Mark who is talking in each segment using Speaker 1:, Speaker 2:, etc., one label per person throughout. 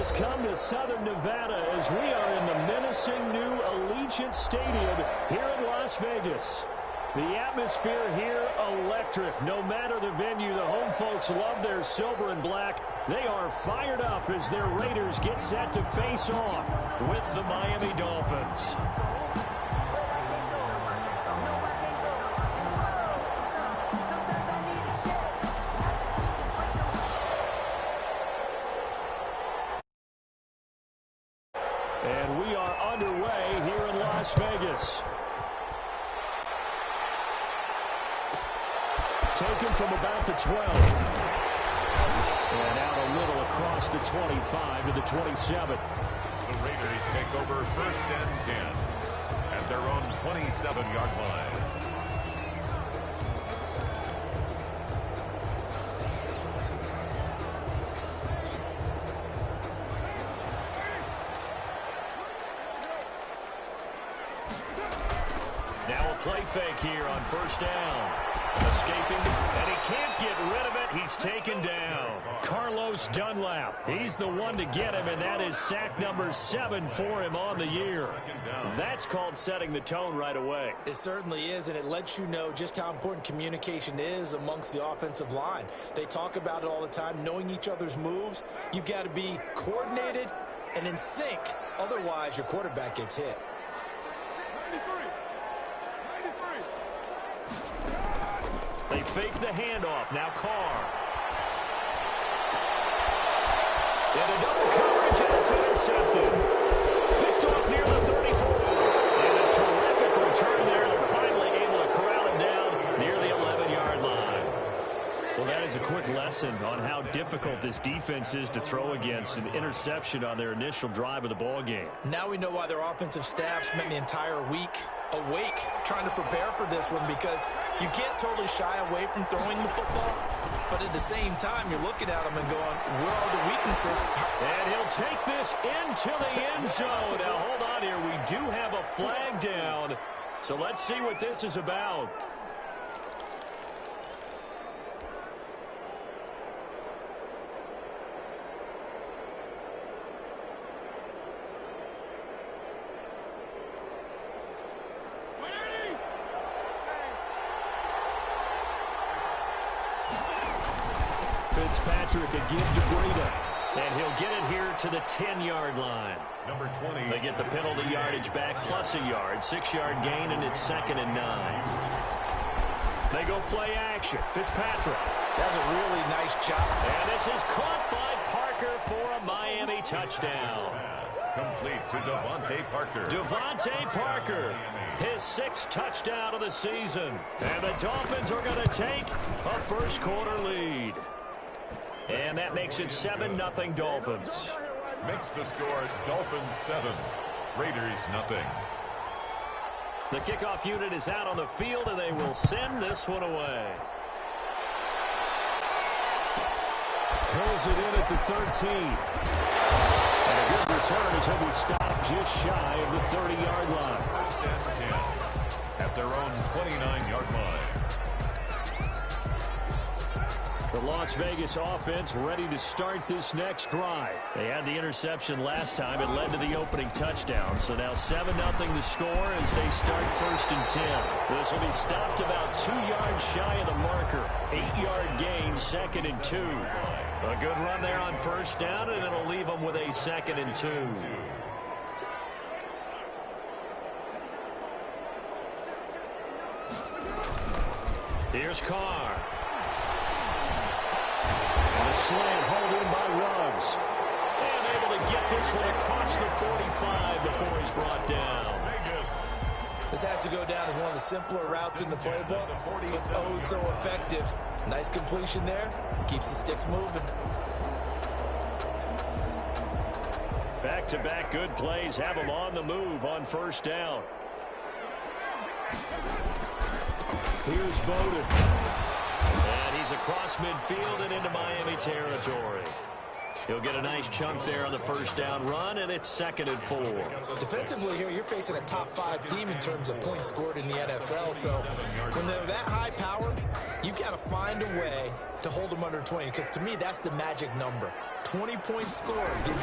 Speaker 1: has come to Southern Nevada as we are in the menacing new Allegiant Stadium here in Las Vegas. The atmosphere here, electric. No matter the venue, the home folks love their silver and black. They are fired up as their Raiders get set to face off with the Miami Dolphins. And we are underway here in Las Vegas. Taken from about the 12. And out a little across the 25 to the 27.
Speaker 2: The Raiders take over first and 10 at their own 27-yard line.
Speaker 1: Now a play fake here on first down. Escaping, and he can't get rid of it. He's taken down. Carlos Dunlap. He's the one to get him, and that is sack number 7 for him on the year. That's called setting the tone right away.
Speaker 3: It certainly is, and it lets you know just how important communication is amongst the offensive line. They talk about it all the time, knowing each other's moves. You've got to be coordinated and in sync. Otherwise, your quarterback gets hit.
Speaker 1: They fake the handoff. Now Carr. Into double coverage, and it's intercepted. Picked off near the 34. And a terrific return there. They're finally able to corral him down near the 11-yard line. Well, that is a quick lesson on how difficult this defense is to throw against. An interception on their initial drive of the ball game.
Speaker 3: Now we know why their offensive staff spent the entire week awake trying to prepare for this one, because you can't totally shy away from throwing the football, but at the same time you're looking at them and going, where are the weaknesses?
Speaker 1: And he'll take this into the end zone. Now hold on here, we do have a flag down, so let's see what this is about. Fitzpatrick again to Breida. And he'll get it here to the 10-yard line.
Speaker 2: Number 20.
Speaker 1: They get the penalty yardage back plus a yard. 6-yard gain, and it's 2nd and 9. They go play action. Fitzpatrick.
Speaker 3: That's a really nice job.
Speaker 1: And this is caught by Parker for a Miami touchdown.
Speaker 2: Complete to Devontae Parker.
Speaker 1: Devontae Parker, his 6th touchdown of the season. And the Dolphins are going to take a first-quarter lead. And that makes it 7-0 Dolphins.
Speaker 2: Makes the score Dolphins 7, Raiders 0.
Speaker 1: The kickoff unit is out on the field, and they will send this one away. Pulls it in at the 13. And a good return as he'll be stopped just shy of the 30-yard line.
Speaker 2: First and 10 at their own 29-yard line.
Speaker 1: The Las Vegas offense ready to start this next drive. They had the interception last time. It led to the opening touchdown. So now 7-0 the score as they start 1st and 10. This will be stopped about 2 yards shy of the marker. 8-yard gain, 2nd and 2. A good run there on first down, and it'll leave them with a 2nd and 2. Here's Carr. And a slant hold in by Ruggs. And able to get this one across the 45 before he's brought down.
Speaker 3: This has to go down as one of the simpler routes in the playbook, but oh so effective. Nice completion there. Keeps the sticks moving.
Speaker 1: Back-to-back good plays have him on the move on first down. Here's Bowden. And he's across midfield and into Miami territory. He'll get a nice chunk there on the first down run, and it's 2nd and 4.
Speaker 3: Defensively here, you're facing a top 5 team in terms of points scored in the NFL. So when they're that high power, you've got to find a way to hold them under 20, because to me, that's the magic number. 20-point score. You give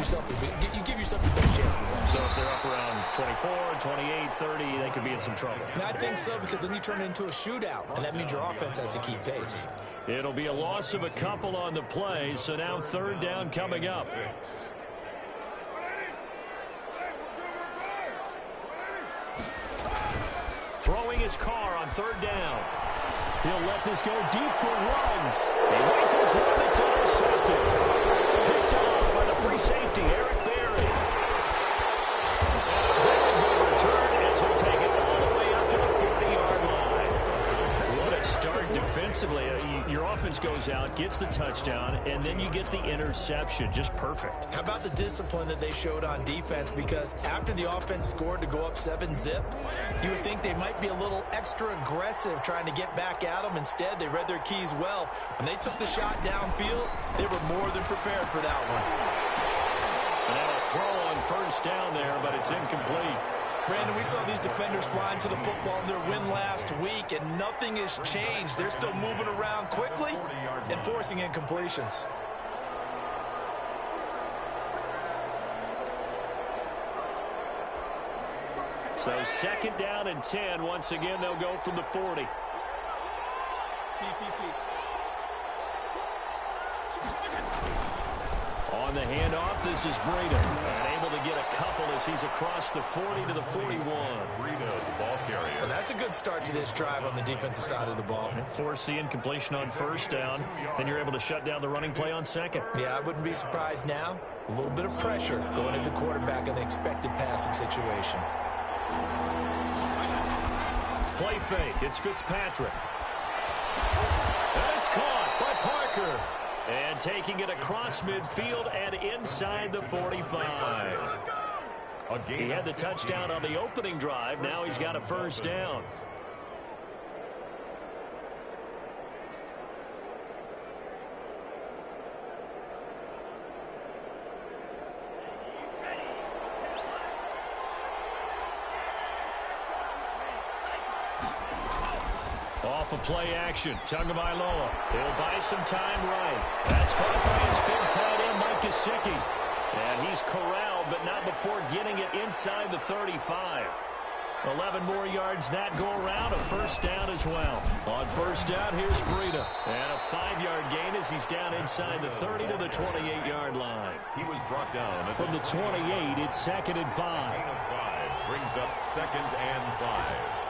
Speaker 3: yourself the best chance to win.
Speaker 1: So if they're up around 24, 28, 30, they could be in some trouble.
Speaker 3: I think so, because then you turn it into a shootout, and that means your offense has to keep pace.
Speaker 1: It'll be a loss of a couple on the play, so now third down coming up. Throwing his car on third down. He'll let this go deep for runs. He rifles one that's intercepted. Picked off by the free safety, Eric Berry. And a very good return as he'll take it all the way up to the 40-yard line. What a start defensively. Your offense goes out, gets the touchdown, and then you get the interception. Just perfect.
Speaker 3: How about the discipline that they showed on defense? Because after the offense scored to go up 7-zip, you would think they might be a little extra aggressive trying to get back at them. Instead, they read their keys well. When they took the shot downfield, they were more than prepared for that one.
Speaker 1: And now a throw on first down there, but it's incomplete.
Speaker 3: Brandon, we saw these defenders flying to the football in their win last week, and nothing has changed. They're still moving around quickly and forcing incompletions.
Speaker 1: So second down and 10. Once again, they'll go from the 40. On the handoff, this is Breida. And able to get a couple as he's across the 40 to the 41.
Speaker 2: Breida, the ball carrier.
Speaker 3: Well, that's a good start to this drive on the defensive side of the ball.
Speaker 1: Force the incompletion on first down. Then you're able to shut down the running play on second.
Speaker 3: Yeah, I wouldn't be surprised now. A little bit of pressure going at the quarterback in an expected passing situation.
Speaker 1: Play fake. It's Fitzpatrick. And it's caught by Parker. And taking it across midfield and inside the 45. He had the touchdown on the opening drive. Now he's got a first down. Off of play action, Tagovailoa. He'll buy some time right. That's caught by his big tight end, Mike Gesicki. And he's corralled, but not before getting it inside the 35. 11 more yards that go around, a first down as well. On first down, here's Breida. And a 5-yard gain as he's down inside the 30 to the 28-yard line.
Speaker 2: He was brought down.
Speaker 1: From the 28, it's second and 5.
Speaker 2: Gain of 5 brings up second and 5.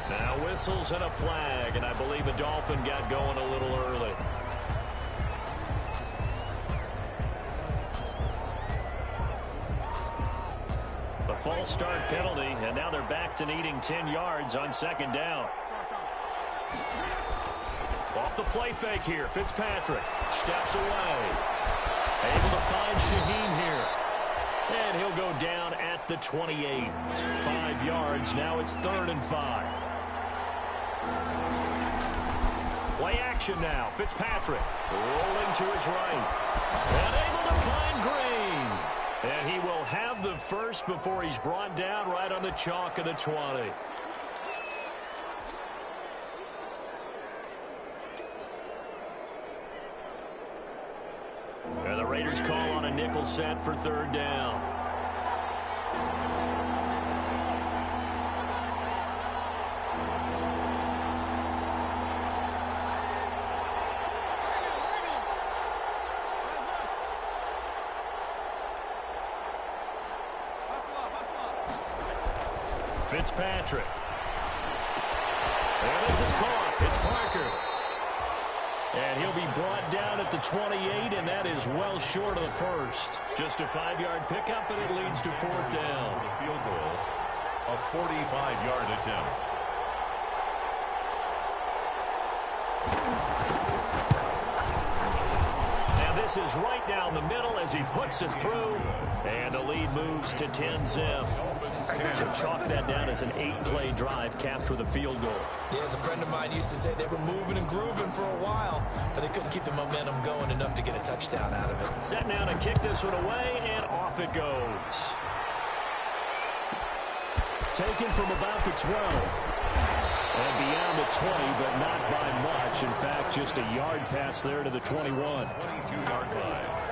Speaker 1: Now whistles and a flag, and I believe a Dolphin got going a little early. A false start penalty, and now they're back to needing 10 yards on second down. Off the play fake here, Fitzpatrick steps away. Able to find Shaheen here. And he'll go down at the 28. 5 yards, now it's third and 5. Play action now. Fitzpatrick rolling to his right. And able to find Green. And he will have the first before he's brought down right on the chalk of the 20. And the Raiders call on a nickel set for third down. Fitzpatrick. And this is caught. It's Parker. And he'll be brought down at the 28, and that is well short of the first. Just a 5-yard pickup, and it leads to fourth down.
Speaker 2: Field goal, a 45-yard attempt.
Speaker 1: And this is right down the middle as he puts it through, and the lead moves to 10-zip. So chalk that down as an 8-play drive capped with a field goal.
Speaker 3: Yeah, as a friend of mine used to say, they were moving and grooving for a while, but they couldn't keep the momentum going enough to get a touchdown out of it.
Speaker 1: Set now to kick this one away, and off it goes. Taken from about the 12. And beyond the 20, but not by much. In fact, just a yard pass there to the 21.
Speaker 2: 22-yard line.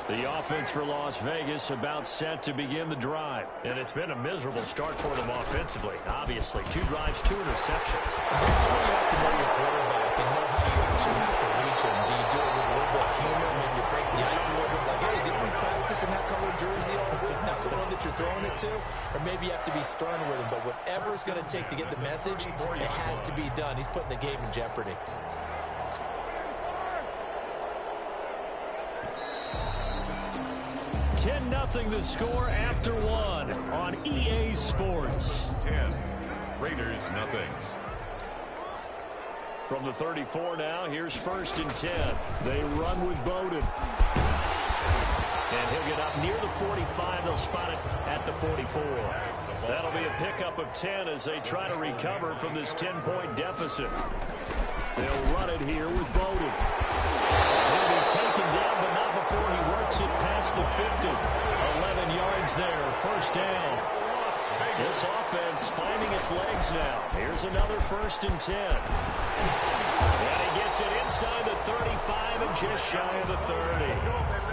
Speaker 1: The offense for Las Vegas about set to begin the drive. And it's been a miserable start for them offensively. Obviously, 2 drives, 2 interceptions.
Speaker 3: And this is where you have to know your quarterback and know how you actually have to reach him. Do you do it with a little bit of humor? Maybe you break the ice a little bit like, hey, didn't we practice in that color jersey all week? Not the one that you're throwing it to? Or maybe you have to be stern with him. But whatever it's going to take to get the message, it has to be done. He's putting the game in jeopardy.
Speaker 1: 10-0 the score after 1 on EA Sports.
Speaker 2: 10. Raiders nothing.
Speaker 1: From the 34 now, here's 1st and 10. They run with Bowden. And he'll get up near the 45. They'll spot it at the 44. That'll be a pickup of 10 as they try to recover from this 10-point deficit. They'll run it here with Bowden. He'll be taken down, but not before he works it past the 50. 11 yards there, 1st down. This offense finding its legs now. Here's another 1st and 10. And he gets it inside the 35 and just shy of the 30.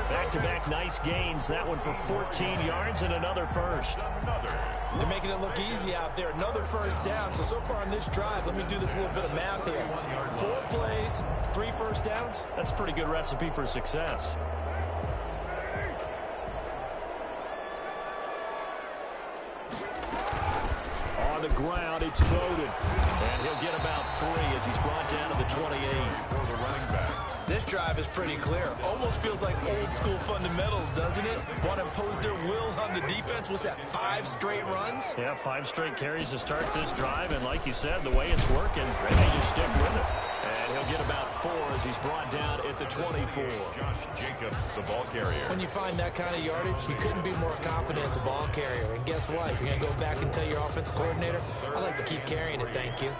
Speaker 1: Back-to-back nice gains. That one for 14 yards and another 1st.
Speaker 3: They're making it look easy out there. Another 1st down. So far on this drive, let me do this little bit of math here. 4 plays, 3 1st downs.
Speaker 1: That's a pretty good recipe for success. On the ground, it's Bowden. And he'll get about 3 as he's brought down to the 28.
Speaker 2: For the running back.
Speaker 3: This drive is pretty clear. Almost feels like old school fundamentals, doesn't it? Want to impose their will on the defense. Was that 5 straight runs?
Speaker 1: Yeah, 5 straight carries to start this drive. And like you said, the way it's working, they just stick with it. And he'll get about 4 as he's brought down at the 24.
Speaker 2: Josh Jacobs, the ball carrier.
Speaker 3: When you find that kind of yardage, you couldn't be more confident as a ball carrier. And guess what? You're going to go back and tell your offensive coordinator, I'd like to keep carrying it, thank you.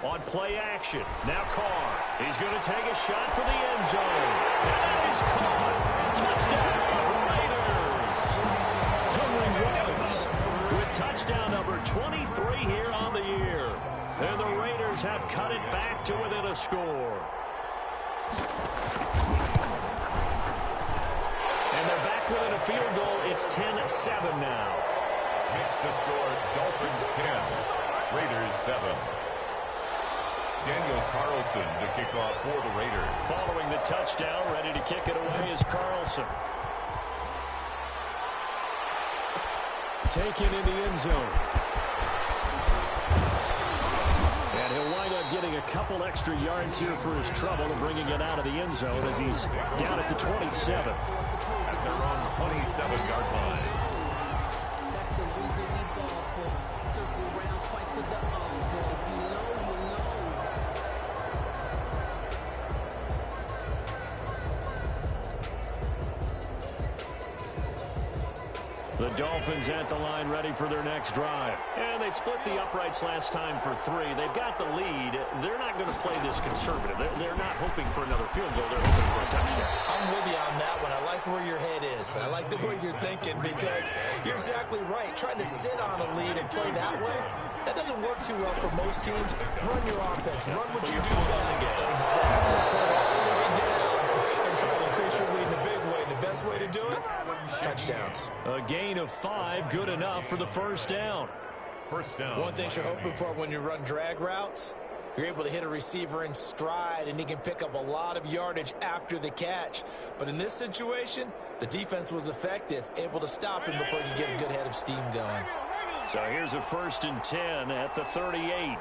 Speaker 1: On play action, now Carr. He's going to take a shot for the end zone. And he's caught. Touchdown, Raiders. Henry Ruggs with touchdown number 23 here on the year. And the Raiders have cut it back to within a score. And they're back within a field goal. It's 10-7 now.
Speaker 2: Makes the score Dolphins 10, Raiders 7. Daniel Carlson to kick off for the Raiders.
Speaker 1: Following the touchdown, ready to kick it away is Carlson. Taken in the end zone. And he'll wind up getting a couple extra yards here for his trouble and bringing it out of the end zone as he's down at the 27.
Speaker 2: At their own 27-yard line.
Speaker 4: That's the reason we ball for. Circle around twice for the encore. You know.
Speaker 1: The Dolphins at the line ready for their next drive. And they split the uprights last time for 3. They've got the lead. They're not going to play this conservative. They're not hoping for another field goal. They're hoping for a touchdown.
Speaker 3: I'm with you on that one. I like where your head is. I like the way you're thinking because you're exactly right. Trying to sit on a lead and play that way, that doesn't work too well for most teams. Run your offense. Run what you do best. Exactly. Put it all the way down and try to increase your lead in a big way. And the best way to do it? Touchdowns.
Speaker 1: A gain of 5, good enough for the 1st down.
Speaker 2: 1st down.
Speaker 3: One thing you're hoping for when you run drag routes, you're able to hit a receiver in stride, and he can pick up a lot of yardage after the catch. But in this situation, the defense was effective, able to stop him before you get a good head of steam going.
Speaker 1: So here's a 1st and 10 at the 38.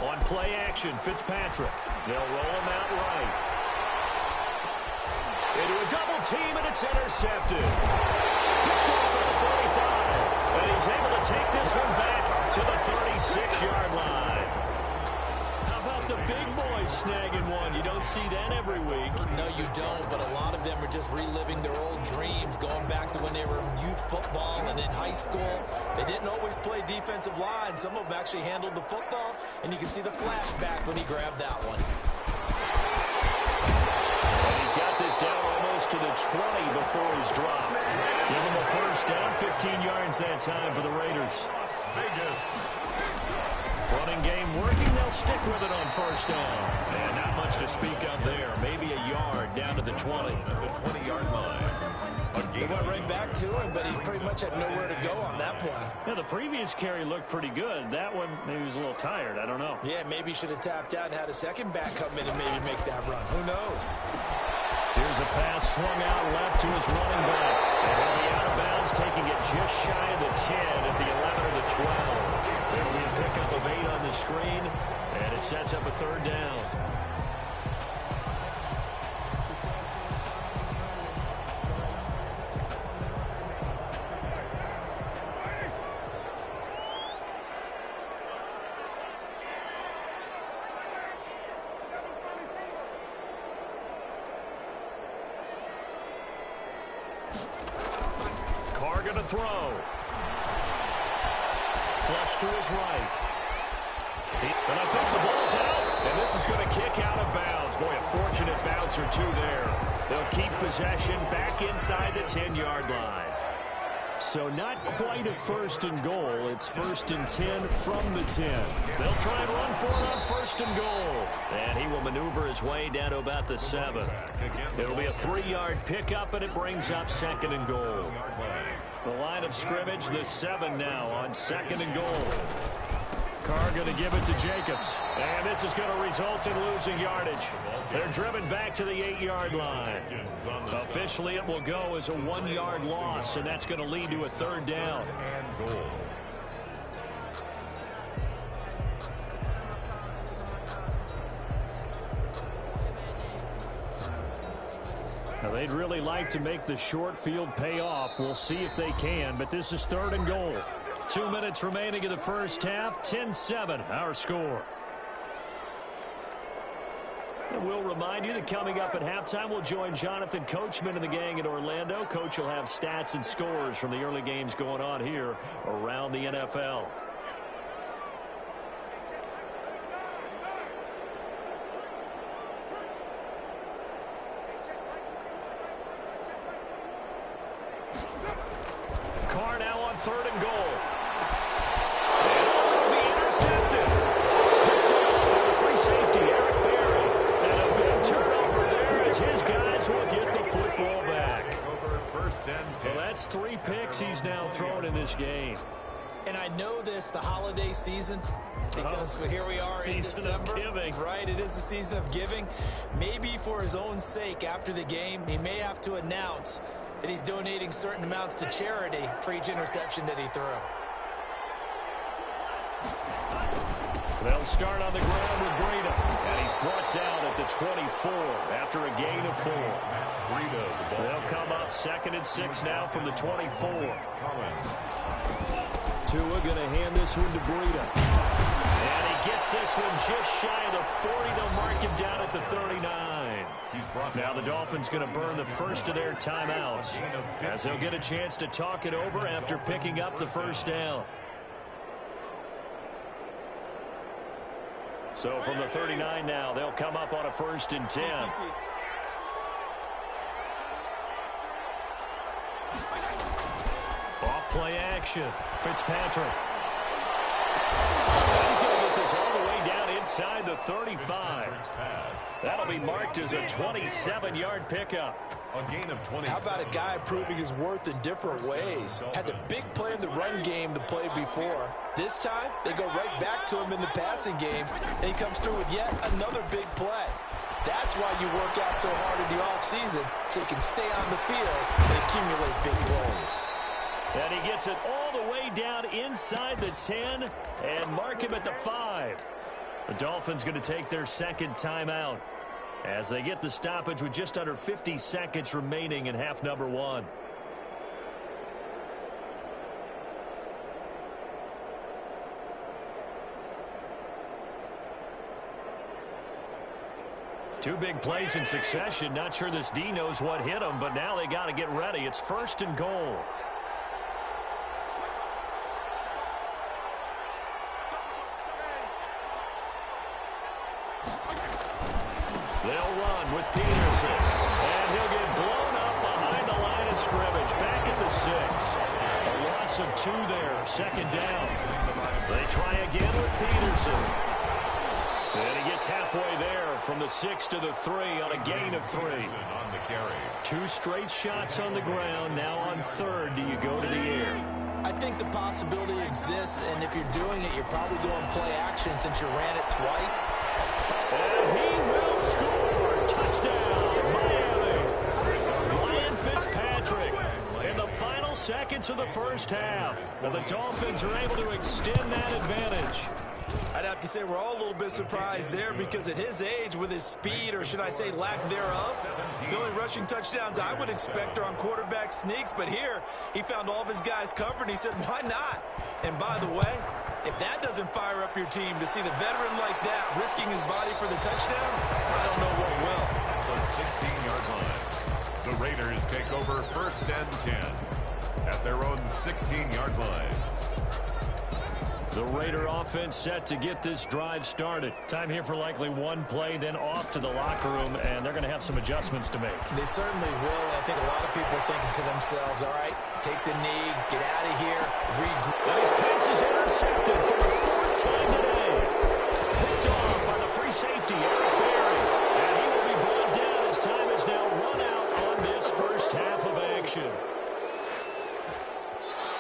Speaker 1: On play action, Fitzpatrick. They'll roll him out right. Into a double team, and it's intercepted. Picked off at the 45. And he's able to take this one back to the 36-yard line. How about the big boy boys snagging one. You don't see that every week.
Speaker 3: No, you don't, but a lot of them are just reliving their old dreams, going back to when they were in youth football and in high school. They didn't always play defensive line. Some of them actually handled the football, and you can see the flashback when he grabbed that one.
Speaker 1: And he's got this down almost to the 20 before he's dropped. Give him a first down, 15 yards that time for the Raiders.
Speaker 2: Vegas.
Speaker 1: Running game working. They'll stick with it on first down. And not much to speak of there. Maybe a yard down to the 20.
Speaker 2: At the 20-yard line.
Speaker 3: They went right back to him, but he pretty much had nowhere to go on that play.
Speaker 1: Yeah, the previous carry looked pretty good. That one, maybe he was a little tired. I don't know.
Speaker 3: Yeah, maybe he should have tapped out and had a second back come in and maybe make that run. Who knows?
Speaker 1: Here's a pass swung out left to his running back. And he'll be out of bounds, taking it just shy of the 10 at the 11 or the 12. There'll be a pickup of 8 on the screen, and it sets up a third down. Carr going to throw. Flush to his right. And I think the ball's out. And this is going to kick out of bounds. Boy, a fortunate bounce or two there. They'll keep possession back inside the 10-yard line. So not quite a first and goal. It's first and 10 from the 10. They'll try and run for it on first and goal. And he will maneuver his way down to about the 7. It'll be a 3-yard pickup, and it brings up second and goal. The line of scrimmage, the 7 now on second and goal. Carr going to give it to Jacobs. And this is going to result in losing yardage. They're driven back to the 8-yard line. Officially, it will go as a 1-yard loss, and that's going to lead to a third down.
Speaker 2: And goal.
Speaker 1: Now, they'd really like to make the short field pay off. We'll see if they can, but this is third and goal. 2 minutes remaining in the first half. 10-7, our score. And we'll remind you that coming up at halftime, we'll join Jonathan Coachman and the gang in Orlando. Coach will have stats and scores from the early games going on here around the NFL. Carr now on third and goal. And it will be intercepted. Picked up by the free safety, Eric Berry. And a big turnover there as his guys will get the football back.
Speaker 2: Over first and 10.
Speaker 1: So that's 3 picks he's now thrown in this game.
Speaker 3: And I know this, the holiday season, because here we are in
Speaker 1: Season of
Speaker 3: December.
Speaker 1: giving.
Speaker 3: Right, it is the season of giving. Maybe for his own sake after the game, he may have to announce that he's donating certain amounts to charity for each interception that he threw.
Speaker 1: They'll start on the ground with Breida. And he's brought down at the 24 after a gain of 4. They'll come up 2nd and 6 now from the 24. Tua going to hand this one to Breida. And he gets this one just shy of the 40. They'll mark him down at the 39. Now the Dolphins going to burn the first of their timeouts as they'll get a chance to talk it over after picking up the first down. So from the 39 now, they'll come up on a 1st and 10. Off play action. Fitzpatrick. He's going to get this all the way down inside the 35. That'll be marked as a 27-yard pickup.
Speaker 2: A gain of 20.
Speaker 3: How about a guy proving his worth in different ways? Had a big play in the run game the play before. This time, they go right back to him in the passing game, and he comes through with yet another big play. That's why you work out so hard in the offseason, so you can stay on the field and accumulate big plays.
Speaker 1: And he gets it all the way down inside the 10 and mark him at the 5. The Dolphins going to take their second timeout as they get the stoppage with just under 50 seconds remaining in half number 1. Two big plays in succession. Not sure this D knows what hit him, but now they got to get ready. It's 1st and goal. They'll run with Peterson, and he'll get blown up behind the line of scrimmage. Back at the 6. A loss of 2 there, 2nd down. They try again with Peterson. And he gets halfway there from the 6 to the 3 on a gain of 3.
Speaker 2: On the carry.
Speaker 1: 2 straight shots on the ground. Now on 3rd, do you go to the air?
Speaker 3: I think the possibility exists, and if you're doing it, you're probably going play action since you ran it twice.
Speaker 1: And he will score. Touchdown, Miami. Ryan Fitzpatrick in the final seconds of the first half. Now the Dolphins are able to extend that advantage.
Speaker 3: I'd have to say we're all a little bit surprised there because at his age, with his speed, or should I say lack thereof, the only rushing touchdowns I would expect are on quarterback sneaks. But here, he found all of his guys covered, and he said, why not? And by the way, if that doesn't fire up your team to see the veteran like that risking his body for the touchdown, I don't know what will.
Speaker 2: The 16-yard line. The Raiders take over 1st and 10 at their own 16-yard line.
Speaker 1: The Raider offense set to get this drive started. Time here for likely one play, then off to the locker room, and they're going to have some adjustments to make.
Speaker 3: They certainly will, and I think a lot of people are thinking to themselves, all right, take the knee, get out of here, regroup.
Speaker 1: And his pass is intercepted for the 4th time today. Picked off by the free safety, Eric Berry. And he will be brought down as time is now run out on this first half of action.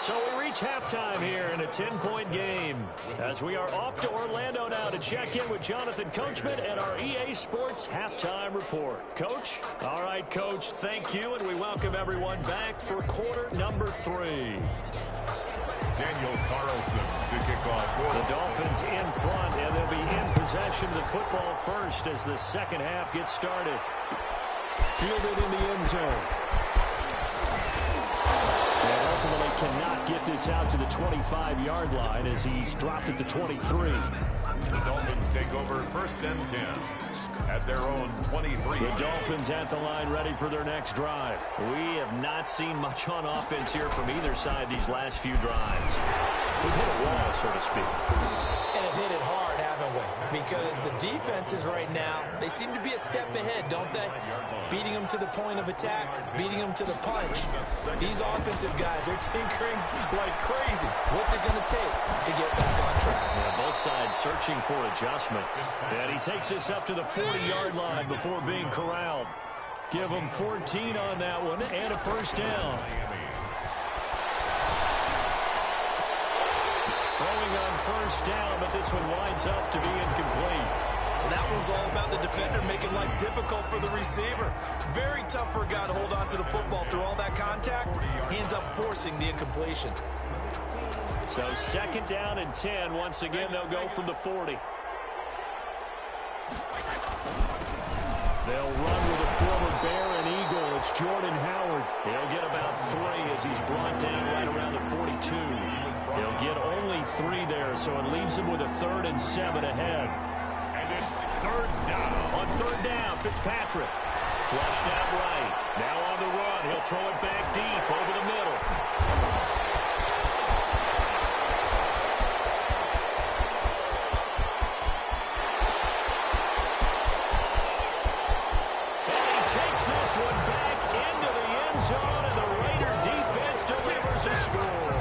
Speaker 1: So we reach halftime here in a 10-point game as we are off to Orlando now to check in with Jonathan Coachman and our EA Sports Halftime Report. Coach? All right, Coach, thank you, and we welcome everyone back for quarter number 3.
Speaker 2: Daniel Carlson to kick off.
Speaker 1: The Dolphins in front, and they'll be in possession of the football first as the second half gets started. Fielded in the end zone. And ultimately cannot get this out to the 25-yard line as he's dropped at the 23.
Speaker 2: The Dolphins take over 1st and 10 at their own 23.
Speaker 1: The Dolphins at the line ready for their next drive. We have not seen much on offense here from either side these last few drives. We've hit a wall, so to speak.
Speaker 3: And have hit it hard, haven't we? Because the defenses right now, they seem to be a step ahead, don't they? Beating them to the point of attack, beating them to the punch. These offensive guys, they're tinkering like crazy. What's it going to take to get back on track?
Speaker 1: Yeah, both sides searching for adjustments. And he takes us up to the 40-yard line before being corralled. Give him 14 on that one and a first down. Throwing on first down, but this one winds up to be incomplete.
Speaker 3: That one's all about the defender making life difficult for the receiver. Very tough for a guy to hold on to the football through all that contact. He ends up forcing the incompletion.
Speaker 1: So 2nd down and 10. Once again, they'll go from the 40. They'll run with a former Bear and Eagle. It's Jordan Howard. He'll get about 3 as he's brought down right around the 42. He'll get only 3 there, so it leaves him with a 3rd and 7 ahead.
Speaker 2: And it's 3rd down.
Speaker 1: On 3rd down, Fitzpatrick. Flushed out right. Now on the run. He'll throw it back deep over the middle. And he takes this one back into the end zone, and the Raider defense delivers a score.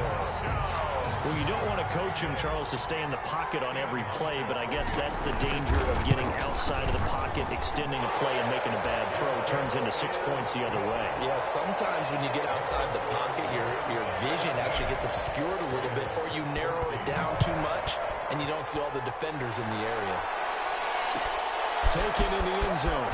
Speaker 1: Well, you don't want to coach him, Charles, to stay in the pocket on every play, but I guess that's the danger of getting outside of the pocket, extending a play and making a bad throw. Turns into 6 points the other way.
Speaker 3: Yeah, sometimes when you get outside the pocket, your vision actually gets obscured a little bit, or you narrow it down too much, and you don't see all the defenders in the area.
Speaker 1: Taken in the end zone.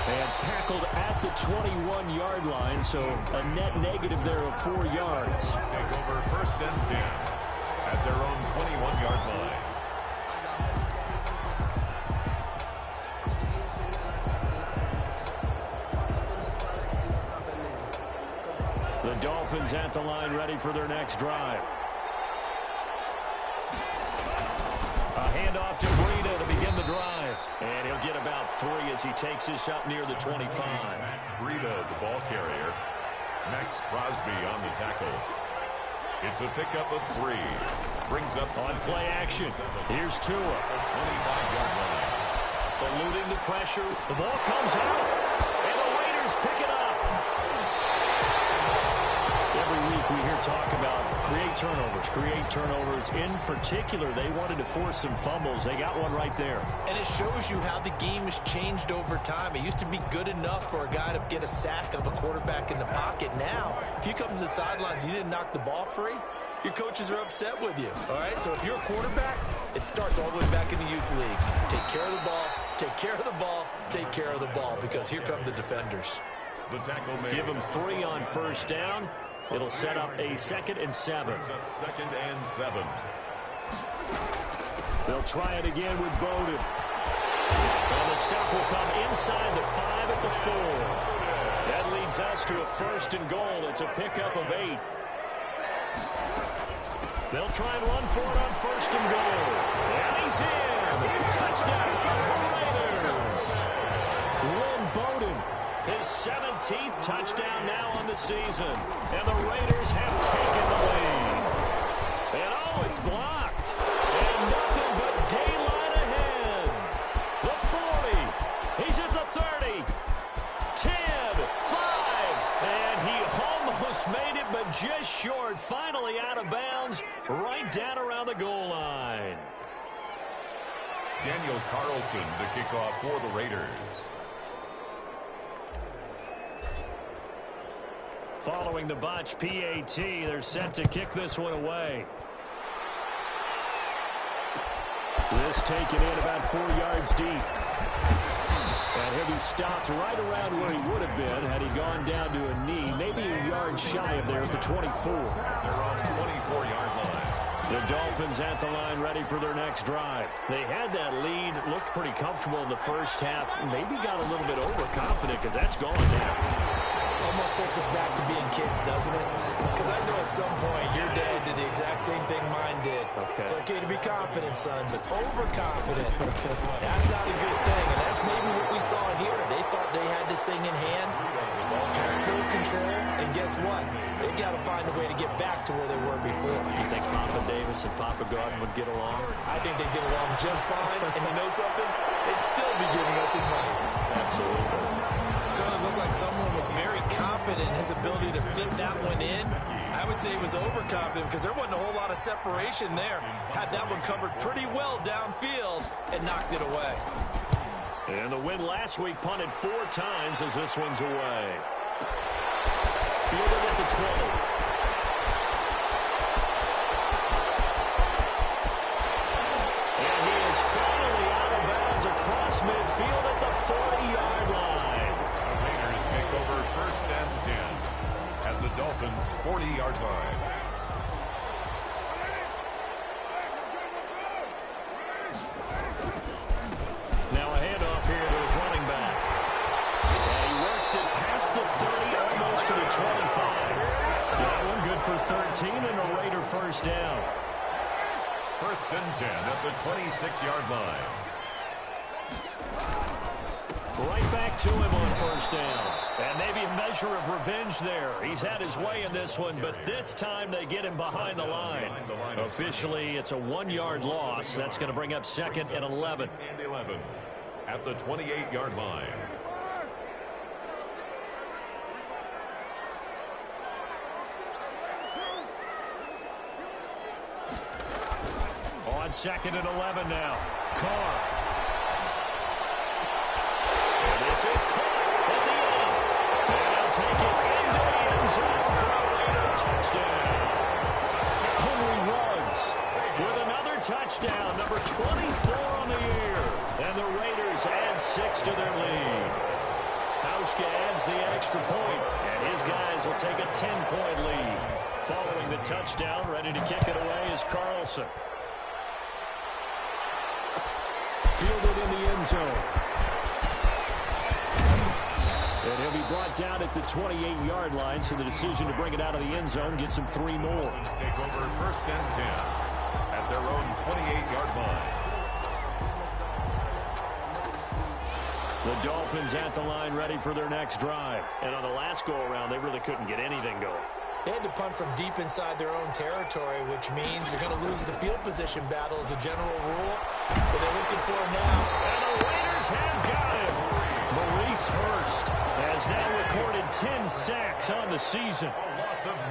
Speaker 1: And tackled at the 21-yard line, so a net negative there of 4 yards.
Speaker 2: Take over 1st and 10 at their own 21-yard line.
Speaker 1: The Dolphins at the line ready for their next drive. A handoff to Breida to begin the drive. three as he takes this up near the 25.
Speaker 2: Breida, the ball carrier. Max Crosby on the tackle. It's a pickup of 3. Brings up
Speaker 1: on play action. Here's Tua.
Speaker 2: 25-yard line.
Speaker 1: Eluding the pressure. The ball comes out. And the Raiders pick it up. Every week we hear talk about create turnovers. In particular, they wanted to force some fumbles. They got one right there.
Speaker 3: And it shows you how the game has changed over time. It used to be good enough for a guy to get a sack of a quarterback in the pocket. Now, if you come to the sidelines and you didn't knock the ball free, your coaches are upset with you. All right, so if you're a quarterback, it starts all the way back in the youth leagues. Take care of the ball, take care of the ball, take care of the ball, because here come the defenders.
Speaker 2: The tackle made.
Speaker 1: Give him 3 on first down. It'll set up a 2nd and 7.
Speaker 2: Second and 7.
Speaker 1: They'll try it again with Bowden. And the stop will come inside the 5 at the 4. That leads us to a 1st and goal. It's a pickup of 8. They'll try and run for it on 1st and goal. And he's in. Touchdown, Raiders. Lynn Bowden, his 17th touchdown now on the season. And the Raiders have taken the lead. And oh, it's blocked. And nothing but daylight ahead. The 40. He's at the 30. 10, 5. And he almost made it, but just short. Finally out of bounds, right down around the goal line.
Speaker 2: Daniel Carlson, the kickoff for the Raiders.
Speaker 1: Following the botch PAT, they're set to kick this one away. This taken in about 4 yards deep. And he'll be stopped right around where he would have been had he gone down to a knee, maybe a yard shy of there at the 24.
Speaker 2: They're on the 24-yard line.
Speaker 1: The Dolphins at the line ready for their next drive. They had that lead, looked pretty comfortable in the first half, maybe got a little bit overconfident because that's gone now.
Speaker 3: Almost takes us back to being kids, doesn't it? Because I know at some point your dad did the exact same thing mine did.
Speaker 1: Okay.
Speaker 3: It's okay to be confident, son, but overconfident, that's not a good thing. And that's maybe what we saw here. They thought they had this thing in hand, had full control, and guess what? They've got to find a way to get back to where they were before.
Speaker 1: You think Papa Davis and Papa Garden would get along?
Speaker 3: I think they get along just fine. And you know something? They'd still be giving us advice.
Speaker 1: Absolutely.
Speaker 3: Certainly looked like someone was very confident in his ability to fit that one in. I would say he was overconfident because there wasn't a whole lot of separation there. Had that one covered pretty well downfield and knocked it away.
Speaker 1: And the win last week punted 4 times as this one's away. Fielded at the 20. And he is finally out of bounds across midfield at the 40-yard line.
Speaker 2: The Raiders take over 1st and 10 at the Dolphins' 40-yard line.
Speaker 1: Now a handoff here to his running back. And he works it past the 30, almost to the 25. That one good for 13 and a Raider 1st down.
Speaker 2: 1st and 10 at the 26-yard line.
Speaker 1: Right back to him on 1st down. And maybe a measure of revenge there. He's had his way in this one, but this time they get him behind the line. Officially, it's a 1-yard loss. That's going to bring up 2nd and 11.
Speaker 2: And 11 at the 28-yard line.
Speaker 1: On 2nd and 11 now. Carr. And this is caught at the end. And they'll take it into the end zone for a Raider touchdown. Henry Ruggs with another touchdown, number 24 on the year. And the Raiders add 6 to their lead. Hauschka adds the extra point, and his guys will take a 10-point lead. Following the touchdown, ready to kick it away is Carlson. Fielded in the end zone. And he'll be brought down at the 28-yard line, so the decision to bring it out of the end zone gets him 3 more.
Speaker 2: Take over 1st and 10 at their own 28-yard line.
Speaker 1: The Dolphins at the line ready for their next drive. And on the last go-around, they really couldn't get anything going.
Speaker 3: They had to punt from deep inside their own territory, which means you're going to lose the field position battle as a general rule. But they're looking for it now.
Speaker 1: And the Raiders have got him. Maurice Hurst has now recorded 10 sacks on the season.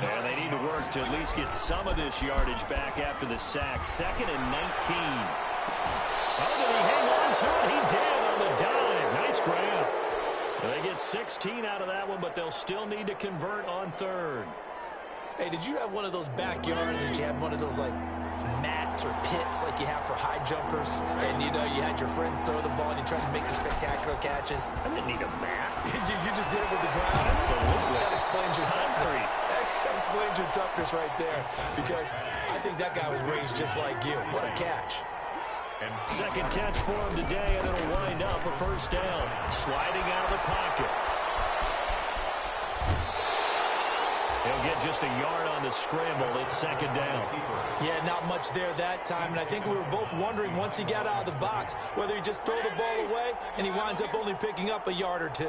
Speaker 1: And they need to work to at least get some of this yardage back after the sack. 2nd and 19. Oh, did he hang on to it? He did on the dive. Nice grab. They get 16 out of that one, but they'll still need to convert on 3rd.
Speaker 3: Hey, did you have one of those backyards that you had one of those, like, mats or pits like you have for high jumpers? And, you know, you had your friends throw the ball and you tried to make the spectacular catches?
Speaker 1: I didn't need a mat.
Speaker 3: you just did it with the ground?
Speaker 1: Absolutely.
Speaker 3: That explains your toughness. That explains your toughness right there. Because I think that guy was raised just like you. What a catch.
Speaker 2: And
Speaker 1: 2nd catch for him today, and it'll wind up a 1st down. Sliding out of the pocket. He'll get just a yard on the scramble. It's 2nd down.
Speaker 3: Yeah, not much there that time. And I think we were both wondering once he got out of the box whether he just throw the ball away and he winds up only picking up a yard or 2.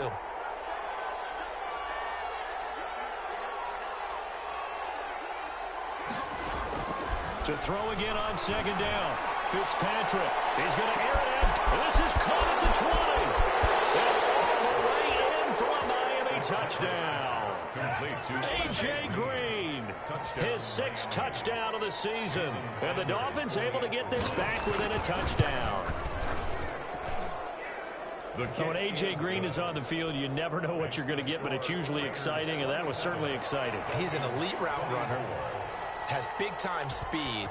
Speaker 1: To throw again on 2nd down. Fitzpatrick. He's going to air it out. This is caught at the 20. And all the way in for a Miami touchdown. A.J. Green, his 6th touchdown of the season. And the Dolphins able to get this back within a touchdown. When A.J. Green is on the field, you never know what you're going to get, but it's usually exciting, and that was certainly exciting.
Speaker 3: He's an elite route runner, has big-time speed,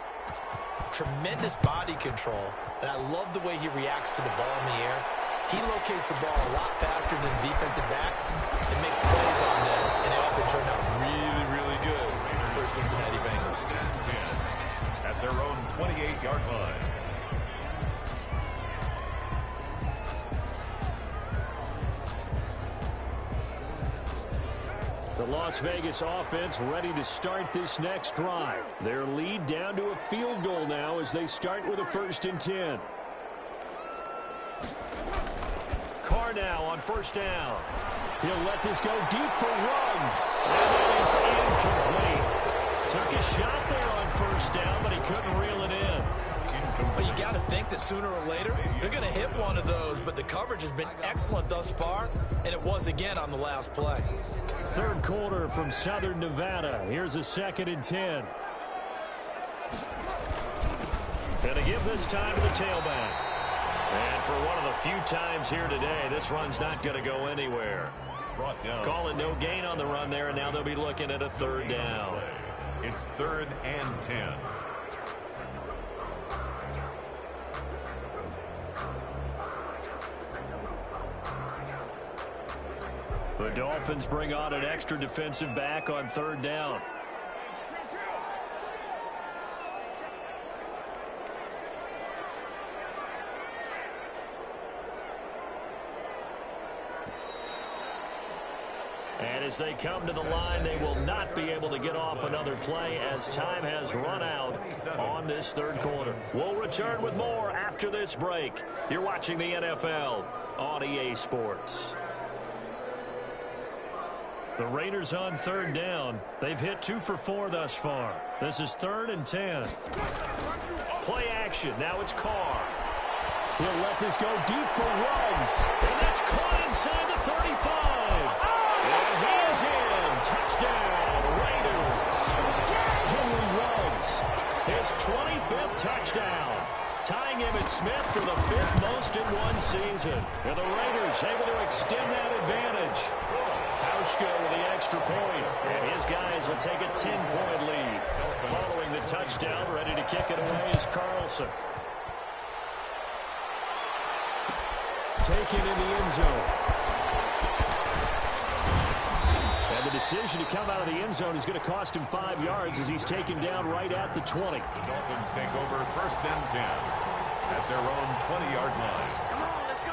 Speaker 3: tremendous body control, and I love the way he reacts to the ball in the air. He locates the ball a lot faster than defensive backs and makes plays on them, and they often turn out really, really good for Cincinnati Bengals.
Speaker 2: At their own 28-yard line.
Speaker 1: The Las Vegas offense ready to start this next drive. Their lead down to a field goal now as they start with a 1st and 10. Carr now on 1st down. He'll let this go deep for Ruggs. And it is incomplete. Took a shot there on 1st down, but he couldn't reel it in.
Speaker 3: But you got to think that sooner or later, they're going to hit one of those, but the coverage has been excellent thus far, and it was again on the last play.
Speaker 1: 3rd quarter from Southern Nevada. Here's a 2nd and 10. Gonna give this time to the tailback. And for one of the few times here today, this run's not going to go anywhere.
Speaker 2: Brought down.
Speaker 1: Call it no gain on the run there, and now they'll be looking at a 3rd down.
Speaker 2: It's 3rd and 10.
Speaker 1: The Dolphins bring on an extra defensive back on 3rd down. And as they come to the line, they will not be able to get off another play as time has run out on this 3rd quarter. We'll return with more after this break. You're watching the NFL on EA Sports. The Raiders on 3rd down. They've hit 2 for 4 thus far. This is 3rd and 10. Play action. Now it's Carr. He'll let this go deep for Ruggs. And that's caught inside the 35. And he is in. Touchdown, Raiders. Henry Ruggs, his 25th touchdown. Tying Emmitt Smith for the 5th most in one season. And the Raiders able to extend that advantage. Hauschka with the extra point, and his guys will take a 10-point lead. Following the touchdown, ready to kick it away is Carlson. Taken in the end zone. And the decision to come out of the end zone is going to cost him 5 yards as he's taken down right at the 20.
Speaker 2: The Dolphins take over 1st and 10 at their own 20-yard line.
Speaker 1: Come on, let's go.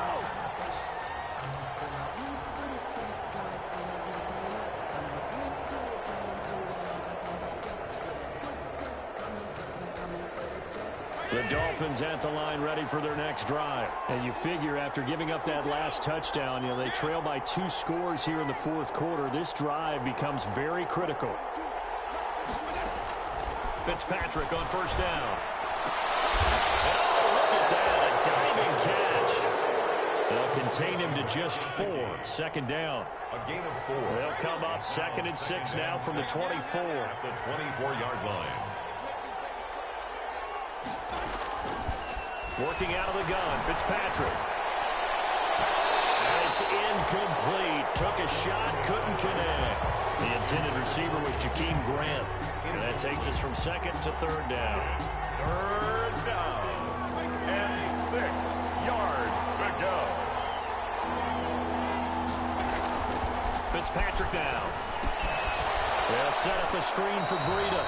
Speaker 1: The Dolphins at the line ready for their next drive. And you figure after giving up that last touchdown, they trail by 2 scores here in the fourth quarter. This drive becomes very critical. Fitzpatrick on first down. Oh, look at that, a diving catch. They'll contain him to just 4. Second down.
Speaker 2: A gain of 4.
Speaker 1: They'll come up 2nd and 6 now from the 24.
Speaker 2: At the 24-yard line.
Speaker 1: Working out of the gun, Fitzpatrick. And it's incomplete. Took a shot, couldn't connect. The intended receiver was Jakeem Grant. And that takes us from 2nd to 3rd down.
Speaker 2: 3rd down. And 6 yards to go.
Speaker 1: Fitzpatrick now. They'll set up a screen for Breida.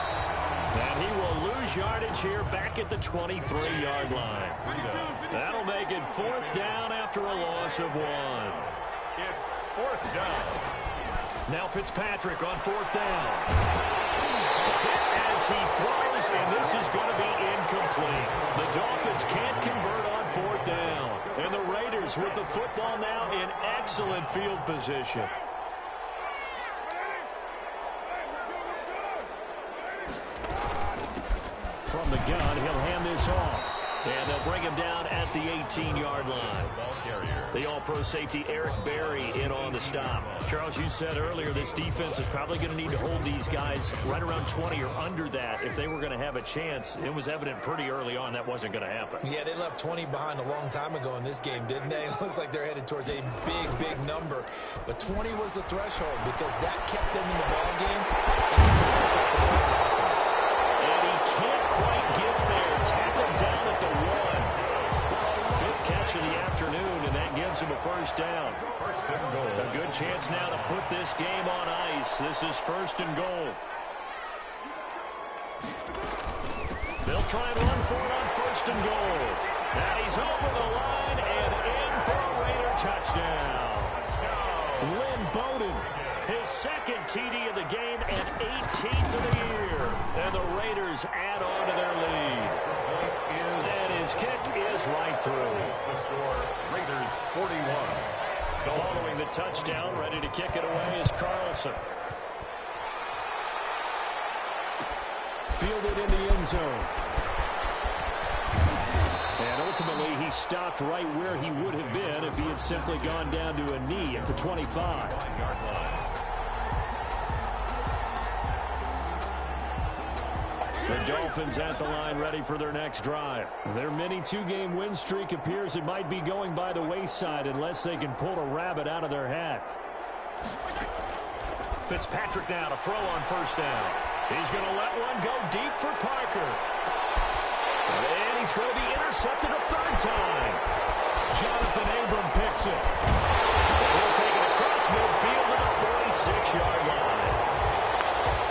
Speaker 1: And he will lose yardage here back at the 23-yard line. That'll make it 4th down after a loss of 1.
Speaker 2: It's 4th down.
Speaker 1: Now Fitzpatrick on 4th down. As he throws, and this is going to be incomplete. The Dolphins can't convert on 4th down. And the Raiders with the football now in excellent field position. From the gun, he'll hand this off. And they'll bring him down at the 18-yard line.
Speaker 2: Ball carrier.
Speaker 1: The all-pro safety Eric Berry in on the stop. Charles, you said earlier this defense is probably going to need to hold these guys right around 20 or under that if they were going to have a chance. It was evident pretty early on that wasn't going to happen.
Speaker 3: Yeah, they left 20 behind a long time ago in this game, didn't they? It looks like they're headed towards a big, big number. But 20 was the threshold because that kept them in the ball game and kept the pressure off the offense.
Speaker 1: And he can't quite get there. Tackled down at the 1. 5th catch of the afternoon, and that gives him a 1st down.
Speaker 2: 1st and goal.
Speaker 1: A good chance now to put this game on ice. This is 1st and goal. They'll try and run for it on 1st and goal. And he's over the line and in for a Raider touchdown. Lynn Bowden, his 2nd TD of the game and 18th of the year. And the Raiders add on to their lead. And his kick is right through.
Speaker 2: The score, Raiders 41.
Speaker 1: Following the touchdown, ready to kick it away is Carlson. Fielded in the end zone. And ultimately, he stopped right where he would have been if he had simply gone down to a knee at the 25.
Speaker 2: 9-yard line.
Speaker 1: The Dolphins at the line ready for their next drive. Their mini 2-game win streak appears it might be going by the wayside unless they can pull a rabbit out of their hat. Fitzpatrick now to throw on 1st down. He's going to let one go deep for Parker. And he's going to be intercepted a 3rd time. Jonathan Abram picks it. He'll take it across midfield to the 46-yard line.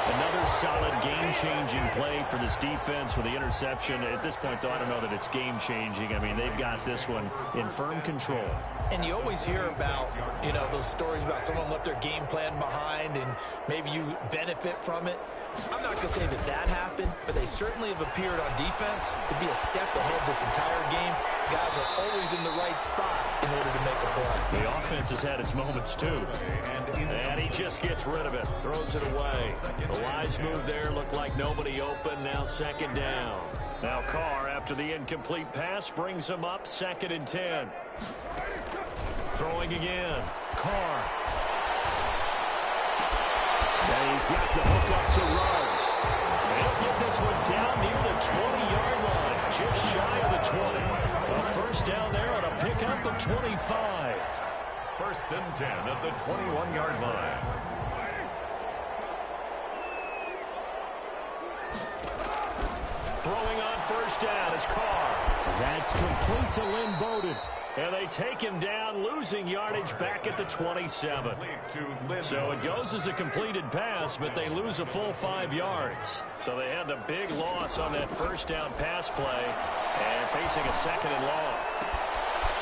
Speaker 1: Another solid game-changing play for this defense with the interception. At this point, though, I don't know that it's game-changing. I mean, they've got this one in firm control.
Speaker 3: And you always hear about, those stories about someone left their game plan behind and maybe you benefit from it. I'm not going to say that that happened, but they certainly have appeared on defense to be a step ahead this entire game. Guys are always in the right spot in order to make a play.
Speaker 1: The offense has had its moments, too. And he just gets rid of it, throws it away. The wise move there looked like nobody open, now 2nd down. Now Carr, after the incomplete pass, brings him up 2nd and 10. Throwing again. Carr. And he's got the hook up to Ruggs. He'll get this one down near the 20-yard line, just shy of the 20. A 1st down there on a pickup of 25.
Speaker 2: 1st and 10 at the 21-yard line.
Speaker 1: Throwing on 1st down is Carr. That's complete to Lynn Bowden. And they take him down, losing yardage back at the 27. So it goes as a completed pass, but they lose a full 5 yards. So they had the big loss on that 1st down pass play and facing a 2nd and long.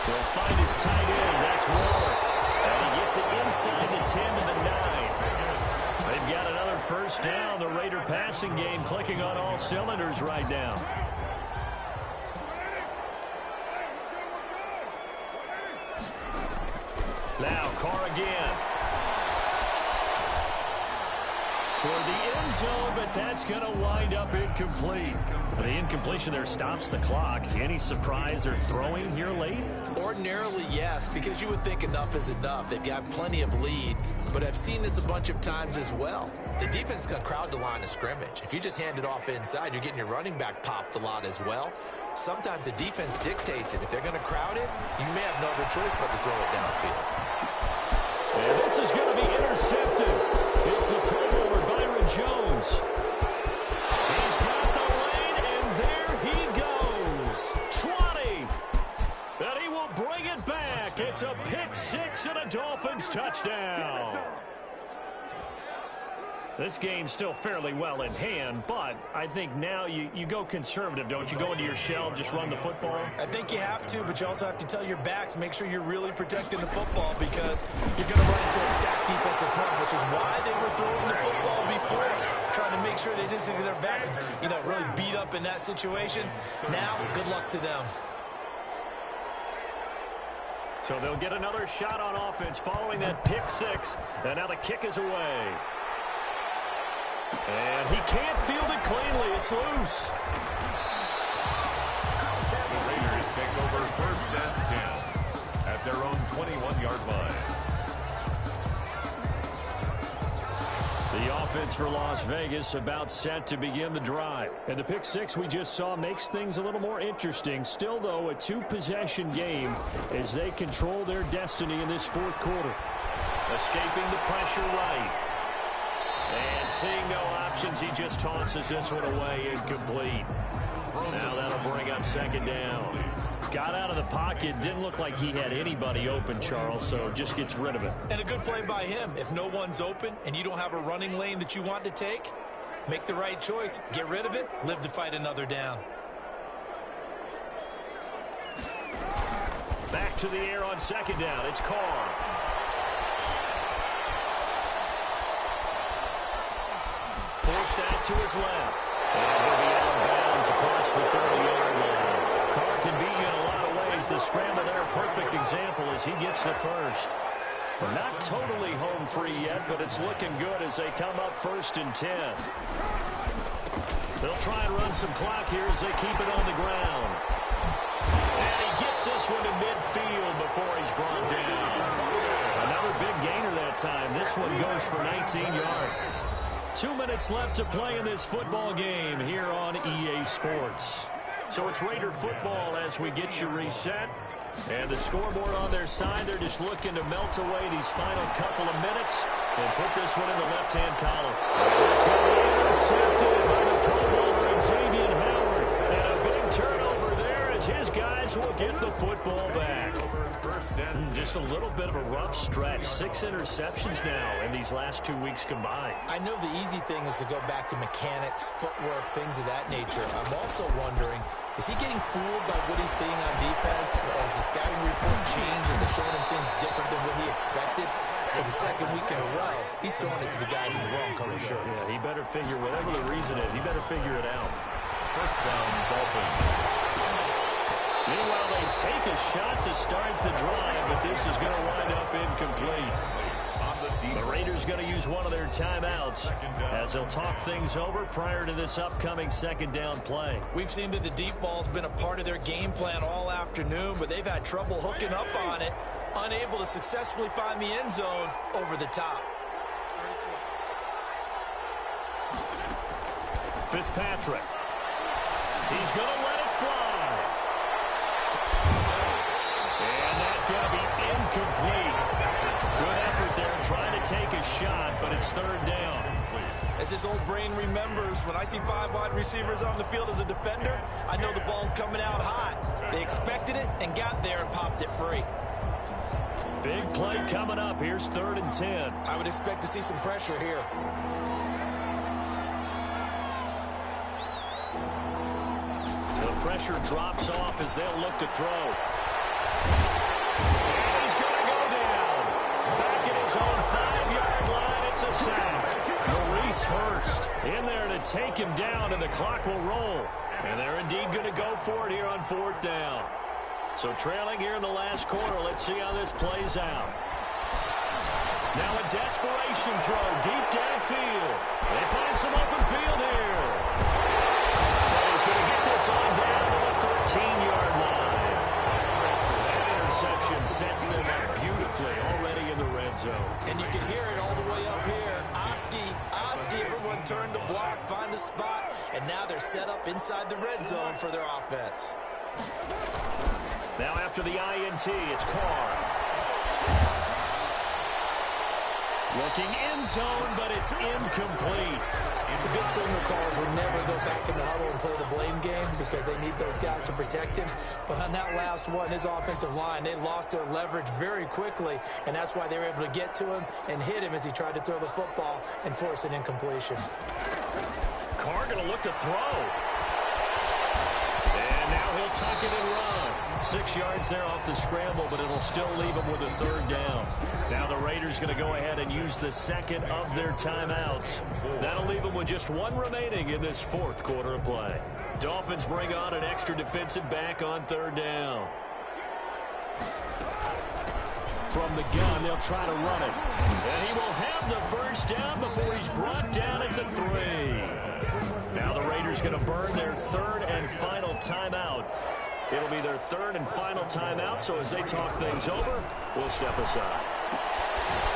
Speaker 1: He'll find his tight end. That's Ward. And he gets it inside the 10 to the 9. They've got another 1st down. The Raider passing game clicking on all cylinders right now. Now Carr again. Toward the end zone, but that's going to wind up incomplete. The incompletion there stops the clock. Any surprise they're throwing here late?
Speaker 3: Ordinarily, yes, because you would think enough is enough. They've got plenty of lead, but I've seen this a bunch of times as well. The defense is going to crowd the line of scrimmage. If you just hand it off inside, you're getting your running back popped a lot as well. Sometimes the defense dictates it. If they're going to crowd it, you may have no other choice but to throw it downfield.
Speaker 1: And this is going to be intercepted. It's the Pro Bowler Byron Jones. He's got the lane, and there he goes. 20. And he will bring it back. It's a pick six and a Dolphins touchdown. This game's still fairly well in hand, but I think now you go conservative, don't you? Go into your shell, just run the football?
Speaker 3: I think you have to, but you also have to tell your backs, make sure you're really protecting the football because you're going to run into a stacked defensive front, which is why they were throwing the football before, trying to make sure they just get their backs, really beat up in that situation. Now, good luck to them.
Speaker 1: So they'll get another shot on offense following that pick six, and now the kick is away. And he can't field it cleanly. It's loose.
Speaker 2: The Raiders take over 1st and 10 at their own 21-yard line.
Speaker 1: The offense for Las Vegas about set to begin the drive. And the pick six we just saw makes things a little more interesting. Still, though, a two-possession game as they control their destiny in this fourth quarter. Escaping the pressure right. And seeing no options, he just tosses this one away, incomplete. Now that'll bring up 2nd down. Got out of the pocket, didn't look like he had anybody open, Charles, so just gets rid of it.
Speaker 3: And a good play by him. If no one's open and you don't have a running lane that you want to take, make the right choice. Get rid of it, live to fight another down.
Speaker 1: Back to the air on 2nd down. It's Carr. Forced out to his left. And he'll be out of bounds across the 30-yard line. Carr can beat you in a lot of ways. The scramble there, a perfect example as he gets the first. Not totally home free yet, but it's looking good as they come up 1st and 10. They'll try and run some clock here as they keep it on the ground. And he gets this one to midfield before he's brought down. Another big gainer that time. This one goes for 19 yards. 2 minutes left to play in this football game here on EA Sports. So it's Raider football as we get you reset. And the scoreboard on their side, they're just looking to melt away these final couple of minutes and put this one in the left-hand column. It's going to be intercepted by the Pro Bowler Xavier Howard. And a big turnover there as his guys will get the football back. Just a little bit of a rough stretch. 6 interceptions now in these last 2 weeks combined.
Speaker 3: I know the easy thing is to go back to mechanics, footwork, things of that nature. I'm also wondering, is he getting fooled by what he's seeing on defense? Has the scouting report changed and they're showing him things different than what he expected? For the 2nd week in a row, he's throwing it to the guys in the wrong color shirts.
Speaker 1: Yeah, he better figure, whatever the reason is, he better figure it out.
Speaker 2: 1st down, Dolphins.
Speaker 1: Meanwhile, they take a shot to start the drive, but this is going to wind up incomplete. The Raiders going to use one of their timeouts as they'll talk things over prior to this upcoming 2nd down play.
Speaker 3: We've seen that the deep ball's been a part of their game plan all afternoon, but they've had trouble hooking up on it, unable to successfully find the end zone over the top.
Speaker 1: Fitzpatrick. He's going to let it fly. And that's going to be incomplete. Good effort there trying to take a shot, but it's 3rd down.
Speaker 3: As this old brain remembers, when I see 5 wide receivers on the field as a defender, I know the ball's coming out hot. They expected it and got there and popped it free.
Speaker 1: Big play coming up. Here's 3rd and 10.
Speaker 3: I would expect to see some pressure here.
Speaker 1: The pressure drops off as they'll look to throw. He's going to go down. Back at his own 5-yard line. It's a sack. Maurice Hurst in there to take him down, and the clock will roll. And they're indeed going to go for it here on 4th down. So trailing here in the last quarter. Let's see how this plays out. Now a desperation throw deep downfield. They find some open field here. But he's going to get this on down to the 13-yard line. That interception sets them up beautifully already in the red zone.
Speaker 3: And you can hear it all the way up here. Oski, everyone turned to block, find a spot, and now they're set up inside the red zone for their offense.
Speaker 1: Now after the INT, it's Carr. Looking end zone, but it's incomplete.
Speaker 3: The good signal callers would never go back in the huddle and play the blame game because they need those guys to protect him. But on that last one, his offensive line, they lost their leverage very quickly, and that's why they were able to get to him and hit him as he tried to throw the football and force an incompletion.
Speaker 1: Carr going to look to throw. And now he'll tuck it and run. 6 yards there off the scramble, but it'll still leave him with a third down. Now the Raiders going to go ahead and use the second of their timeouts. That'll leave them with just one remaining in this fourth quarter of play. Dolphins bring on an extra defensive back on third down. From the gun, they'll try to run it. And he will have the first down before he's brought down at the 3. Now the Raiders going to burn their third and final timeout. It'll be their third and final timeout, so as they talk things over, we'll step aside.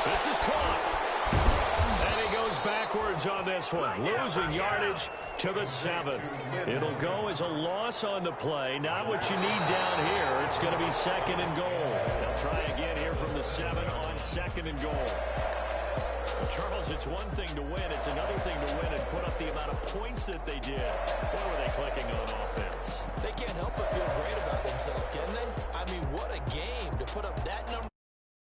Speaker 1: This is caught. And he goes backwards on this one, losing yardage to the 7. It'll go as a loss on the play. Not what you need down here. It's going to be second and goal. They'll try again here from the 7 on second and goal. Well, Charles, it's one thing to win. It's another thing to win and put up the amount of points that they did. What were they clicking on offense?
Speaker 3: They can't help but feel great about